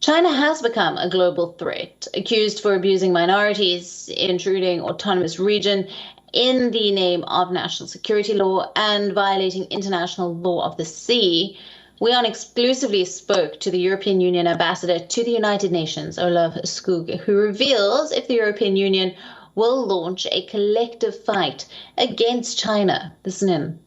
China has become a global threat, accused for abusing minorities, intruding autonomous region in the name of national security law, and violating international law of the sea. WION exclusively spoke to the European Union ambassador to the United Nations, Olof Skoog, who reveals if the European Union will launch a collective fight against China. Listen in.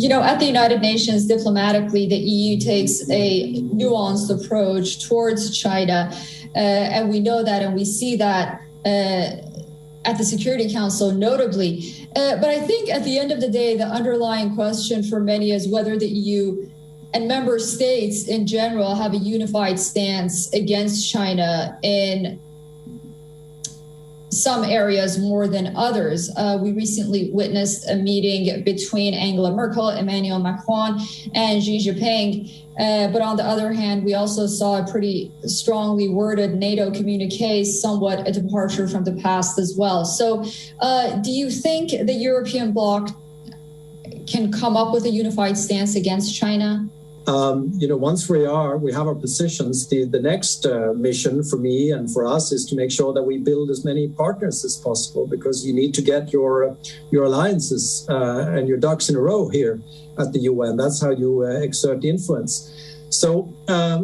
At the United Nations, diplomatically, the EU takes a nuanced approach towards China. And we know that, and we see that at the Security Council, notably. But I think at the end of the day, the underlying question for many is whether the EU and member states in general have a unified stance against China in some areas more than others. We recently witnessed a meeting between Angela Merkel, Emmanuel Macron, and Xi Jinping. But on the other hand, we also saw a pretty strongly worded NATO communique, somewhat a departure from the past as well. So do you think the European bloc can come up with a unified stance against China? Once we have our positions, the next mission for me and for us is to make sure that we build as many partners as possible, because you need to get your alliances and your ducks in a row here at the UN. That's how you exert influence. So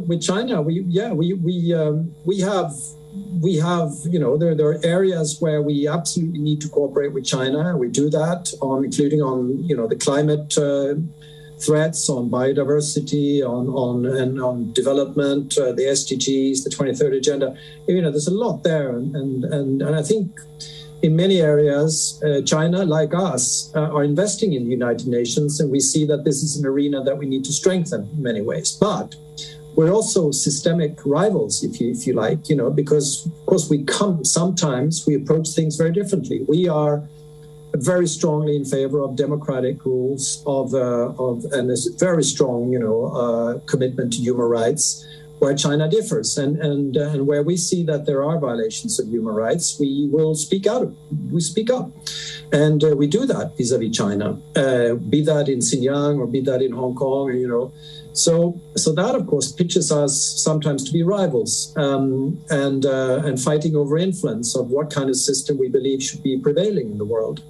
with China, there are areas where we absolutely need to cooperate with China. We do that including on the climate threats, on biodiversity, on development, the SDGs, the 2030 agenda. There's a lot there, and I think in many areas, China, like us, are investing in the United Nations, and we see that this is an arena that we need to strengthen in many ways. But we're also systemic rivals, if you like, because of course sometimes we approach things very differently. We are very strongly in favor of democratic rules and a very strong, commitment to human rights, where China differs, and where we see that there are violations of human rights, we will speak out. We speak up, and we do that vis-a-vis China, be that in Xinjiang or be that in Hong Kong, So that, of course, pitches us sometimes to be rivals and fighting over influence of what kind of system we believe should be prevailing in the world.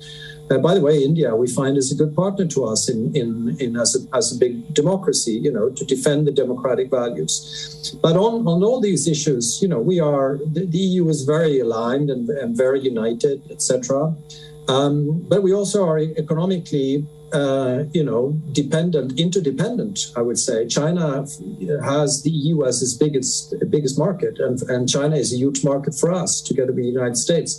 By the way, India, we find, is a good partner to us as a big democracy, to defend the democratic values. But on all these issues, the EU is very aligned and very united, etc. But we also are economically interdependent, I would say. China has the EU as its biggest market, and China is a huge market for us, together with the United States.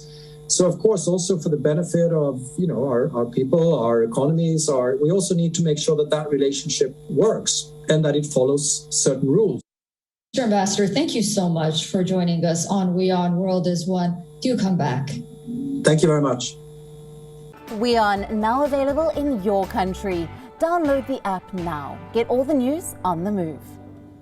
So, of course, also for the benefit of, our people, our economies, we also need to make sure that relationship works and that it follows certain rules. Mr. Ambassador, thank you so much for joining us on WION World is One. Do come back. Thank you very much. WION, now available in your country. Download the app now. Get all the news on the move.